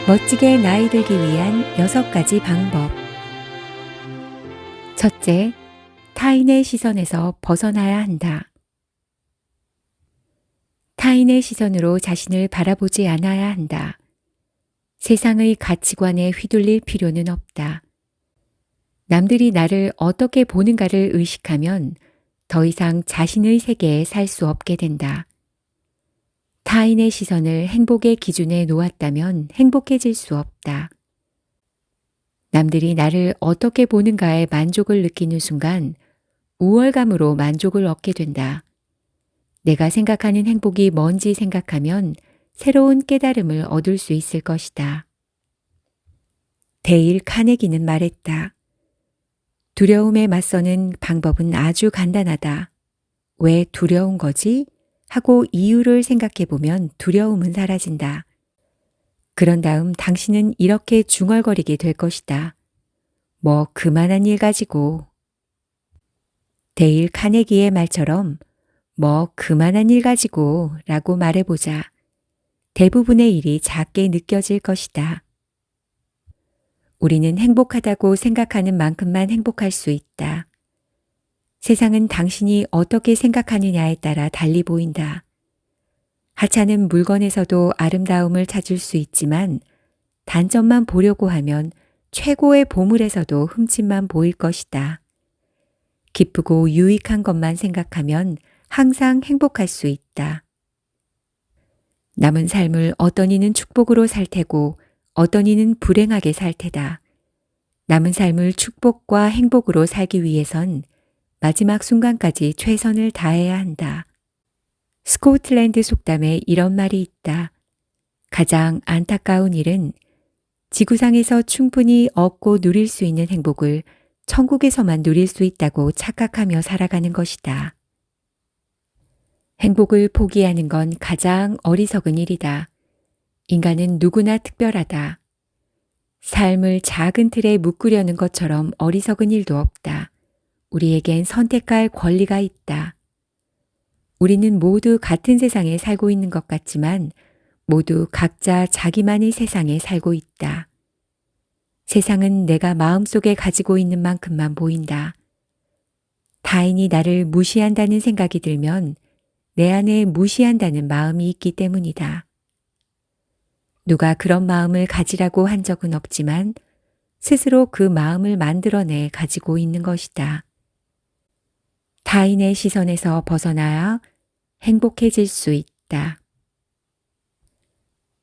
멋지게 나이 들기 위한 6가지 방법. 첫째, 타인의 시선에서 벗어나야 한다. 타인의 시선으로 자신을 바라보지 않아야 한다. 세상의 가치관에 휘둘릴 필요는 없다. 남들이 나를 어떻게 보는가를 의식하면 더 이상 자신의 세계에 살 수 없게 된다. 타인의 시선을 행복의 기준에 놓았다면 행복해질 수 없다. 남들이 나를 어떻게 보는가에 만족을 느끼는 순간 우월감으로 만족을 얻게 된다. 내가 생각하는 행복이 뭔지 생각하면 새로운 깨달음을 얻을 수 있을 것이다. 데일 카네기는 말했다. 두려움에 맞서는 방법은 아주 간단하다. 왜 두려운 거지? 하고 이유를 생각해 보면 두려움은 사라진다. 그런 다음 당신은 이렇게 중얼거리게 될 것이다. 뭐 그만한 일 가지고. 데일 카네기의 말처럼 뭐 그만한 일 가지고 라고 말해보자. 대부분의 일이 작게 느껴질 것이다. 우리는 행복하다고 생각하는 만큼만 행복할 수 있다. 세상은 당신이 어떻게 생각하느냐에 따라 달리 보인다. 하찮은 물건에서도 아름다움을 찾을 수 있지만 단점만 보려고 하면 최고의 보물에서도 흠집만 보일 것이다. 기쁘고 유익한 것만 생각하면 항상 행복할 수 있다. 남은 삶을 어떤 이는 축복으로 살 테고 어떤 이는 불행하게 살 테다. 남은 삶을 축복과 행복으로 살기 위해선 마지막 순간까지 최선을 다해야 한다. 스코틀랜드 속담에 이런 말이 있다. 가장 안타까운 일은 지구상에서 충분히 얻고 누릴 수 있는 행복을 천국에서만 누릴 수 있다고 착각하며 살아가는 것이다. 행복을 포기하는 건 가장 어리석은 일이다. 인간은 누구나 특별하다. 삶을 작은 틀에 묶으려는 것처럼 어리석은 일도 없다. 우리에겐 선택할 권리가 있다. 우리는 모두 같은 세상에 살고 있는 것 같지만 모두 각자 자기만의 세상에 살고 있다. 세상은 내가 마음속에 가지고 있는 만큼만 보인다. 타인이 나를 무시한다는 생각이 들면 내 안에 무시한다는 마음이 있기 때문이다. 누가 그런 마음을 가지라고 한 적은 없지만 스스로 그 마음을 만들어내 가지고 있는 것이다. 타인의 시선에서 벗어나야 행복해질 수 있다.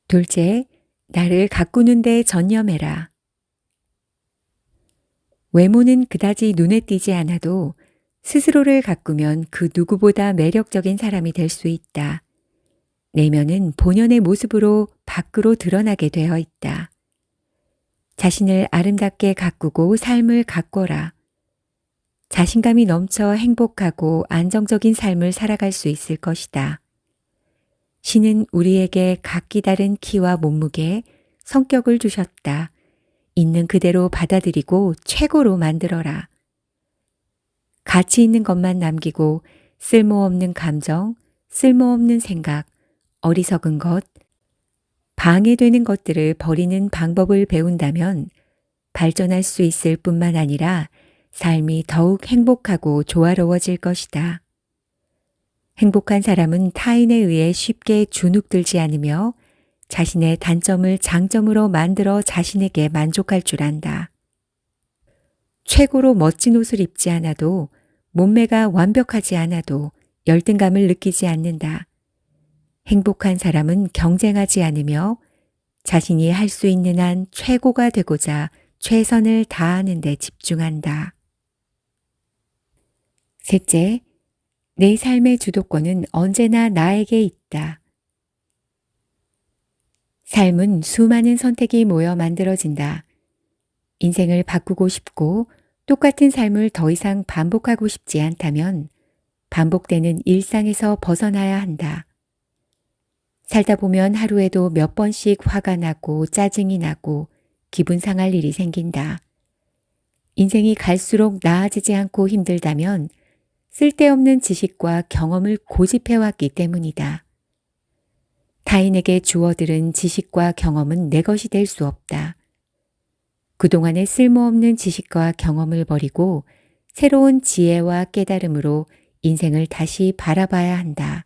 둘째, 나를 가꾸는 데 전념해라. 외모는 그다지 눈에 띄지 않아도 스스로를 가꾸면 그 누구보다 매력적인 사람이 될 수 있다. 내면은 본연의 모습으로 밖으로 드러나게 되어 있다. 자신을 아름답게 가꾸고 삶을 가꿔라. 자신감이 넘쳐 행복하고 안정적인 삶을 살아갈 수 있을 것이다. 신은 우리에게 각기 다른 키와 몸무게, 성격을 주셨다. 있는 그대로 받아들이고 최고로 만들어라. 가치 있는 것만 남기고 쓸모없는 감정, 쓸모없는 생각, 어리석은 것, 방해되는 것들을 버리는 방법을 배운다면 발전할 수 있을 뿐만 아니라 삶이 더욱 행복하고 조화로워질 것이다. 행복한 사람은 타인에 의해 쉽게 주눅들지 않으며 자신의 단점을 장점으로 만들어 자신에게 만족할 줄 안다. 최고로 멋진 옷을 입지 않아도 몸매가 완벽하지 않아도 열등감을 느끼지 않는다. 행복한 사람은 경쟁하지 않으며 자신이 할 수 있는 한 최고가 되고자 최선을 다하는 데 집중한다. 셋째, 내 삶의 주도권은 언제나 나에게 있다. 삶은 수많은 선택이 모여 만들어진다. 인생을 바꾸고 싶고 똑같은 삶을 더 이상 반복하고 싶지 않다면 반복되는 일상에서 벗어나야 한다. 살다 보면 하루에도 몇 번씩 화가 나고 짜증이 나고 기분 상할 일이 생긴다. 인생이 갈수록 나아지지 않고 힘들다면 쓸데없는 지식과 경험을 고집해왔기 때문이다. 타인에게 주어들은 지식과 경험은 내 것이 될 수 없다. 그동안의 쓸모없는 지식과 경험을 버리고 새로운 지혜와 깨달음으로 인생을 다시 바라봐야 한다.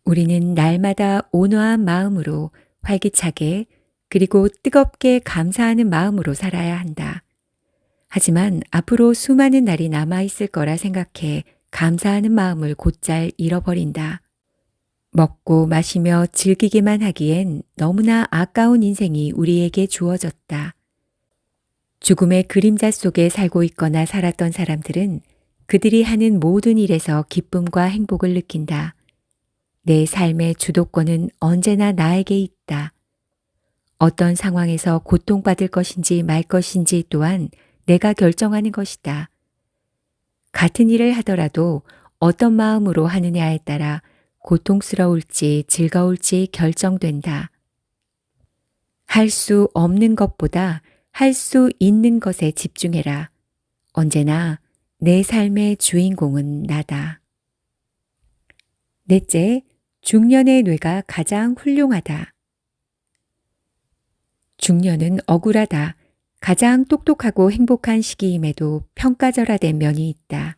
우리는 날마다 온화한 마음으로 활기차게 그리고 뜨겁게 감사하는 마음으로 살아야 한다. 하지만 앞으로 수많은 날이 남아있을 거라 생각해 감사하는 마음을 곧잘 잃어버린다. 먹고 마시며 즐기기만 하기엔 너무나 아까운 인생이 우리에게 주어졌다. 죽음의 그림자 속에 살고 있거나 살았던 사람들은 그들이 하는 모든 일에서 기쁨과 행복을 느낀다. 내 삶의 주도권은 언제나 나에게 있다. 어떤 상황에서 고통받을 것인지 말 것인지 또한 내가 결정하는 것이다. 같은 일을 하더라도 어떤 마음으로 하느냐에 따라 고통스러울지 즐거울지 결정된다. 할 수 없는 것보다 할 수 있는 것에 집중해라. 언제나 내 삶의 주인공은 나다. 넷째, 중년의 뇌가 가장 훌륭하다. 중년은 억울하다. 가장 똑똑하고 행복한 시기임에도 평가절하된 면이 있다.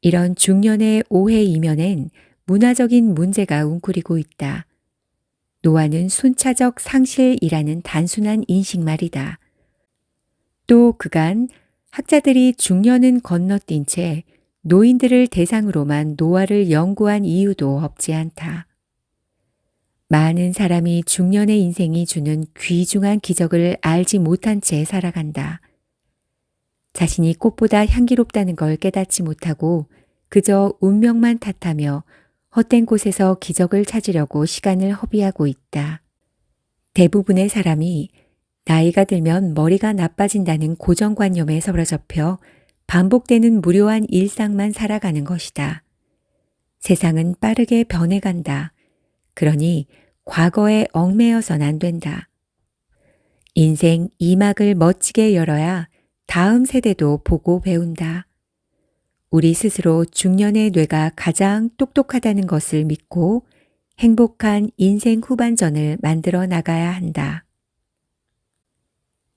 이런 중년의 오해 이면엔 문화적인 문제가 웅크리고 있다. 노화는 순차적 상실이라는 단순한 인식 말이다. 또 그간 학자들이 중년은 건너뛴 채 노인들을 대상으로만 노화를 연구한 이유도 없지 않다. 많은 사람이 중년의 인생이 주는 귀중한 기적을 알지 못한 채 살아간다. 자신이 꽃보다 향기롭다는 걸 깨닫지 못하고 그저 운명만 탓하며 헛된 곳에서 기적을 찾으려고 시간을 허비하고 있다. 대부분의 사람이 나이가 들면 머리가 나빠진다는 고정관념에 사로잡혀 반복되는 무료한 일상만 살아가는 것이다. 세상은 빠르게 변해간다. 그러니 과거에 얽매여선 안 된다. 인생 2막을 멋지게 열어야 다음 세대도 보고 배운다. 우리 스스로 중년의 뇌가 가장 똑똑하다는 것을 믿고 행복한 인생 후반전을 만들어 나가야 한다.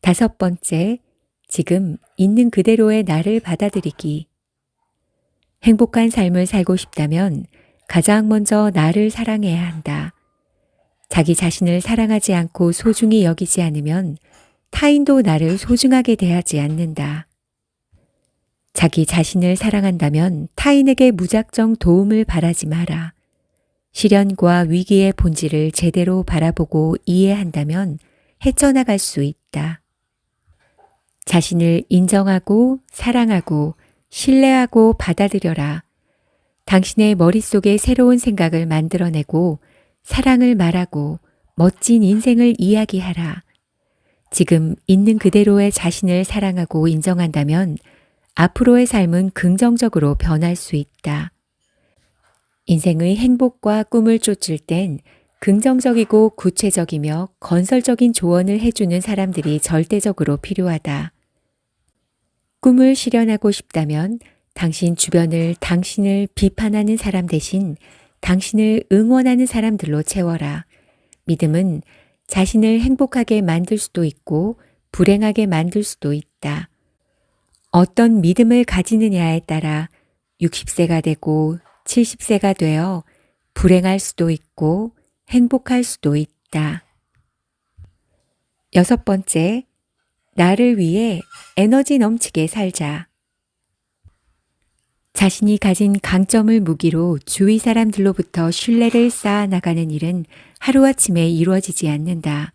5번째, 지금 있는 그대로의 나를 받아들이기. 행복한 삶을 살고 싶다면 가장 먼저 나를 사랑해야 한다. 자기 자신을 사랑하지 않고 소중히 여기지 않으면 타인도 나를 소중하게 대하지 않는다. 자기 자신을 사랑한다면 타인에게 무작정 도움을 바라지 마라. 시련과 위기의 본질을 제대로 바라보고 이해한다면 헤쳐나갈 수 있다. 자신을 인정하고 사랑하고 신뢰하고 받아들여라. 당신의 머릿속에 새로운 생각을 만들어내고 사랑을 말하고 멋진 인생을 이야기하라. 지금 있는 그대로의 자신을 사랑하고 인정한다면 앞으로의 삶은 긍정적으로 변할 수 있다. 인생의 행복과 꿈을 쫓을 땐 긍정적이고 구체적이며 건설적인 조언을 해주는 사람들이 절대적으로 필요하다. 꿈을 실현하고 싶다면 당신 주변을 당신을 비판하는 사람 대신 당신을 응원하는 사람들로 채워라. 믿음은 자신을 행복하게 만들 수도 있고 불행하게 만들 수도 있다. 어떤 믿음을 가지느냐에 따라 60세가 되고 70세가 되어 불행할 수도 있고 행복할 수도 있다. 6번째, 나를 위해 에너지 넘치게 살자. 자신이 가진 강점을 무기로 주위 사람들로부터 신뢰를 쌓아 나가는 일은 하루아침에 이루어지지 않는다.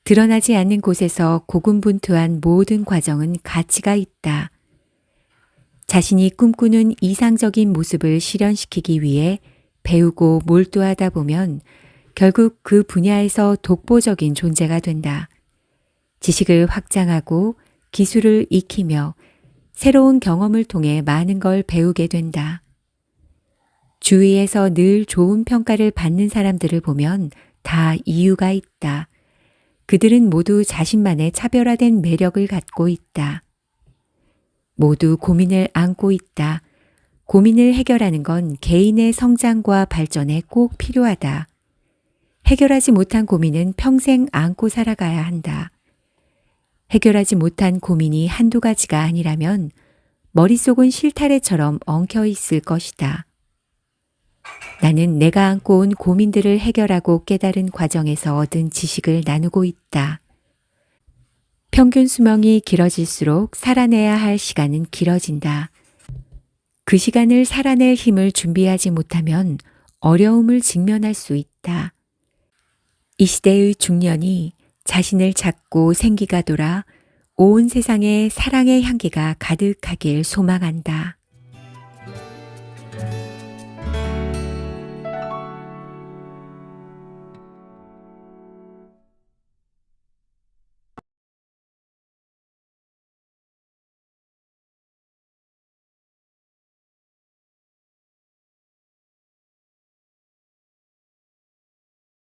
드러나지 않는 곳에서 고군분투한 모든 과정은 가치가 있다. 자신이 꿈꾸는 이상적인 모습을 실현시키기 위해 배우고 몰두하다 보면 결국 그 분야에서 독보적인 존재가 된다. 지식을 확장하고 기술을 익히며 새로운 경험을 통해 많은 걸 배우게 된다. 주위에서 늘 좋은 평가를 받는 사람들을 보면 다 이유가 있다. 그들은 모두 자신만의 차별화된 매력을 갖고 있다. 모두 고민을 안고 있다. 고민을 해결하는 건 개인의 성장과 발전에 꼭 필요하다. 해결하지 못한 고민은 평생 안고 살아가야 한다. 해결하지 못한 고민이 한두 가지가 아니라면 머릿속은 실타래처럼 엉켜 있을 것이다. 나는 내가 안고 온 고민들을 해결하고 깨달은 과정에서 얻은 지식을 나누고 있다. 평균 수명이 길어질수록 살아내야 할 시간은 길어진다. 그 시간을 살아낼 힘을 준비하지 못하면 어려움을 직면할 수 있다. 이 시대의 중년이 자신을 찾고 생기가 돌아 온 세상에 사랑의 향기가 가득하길 소망한다.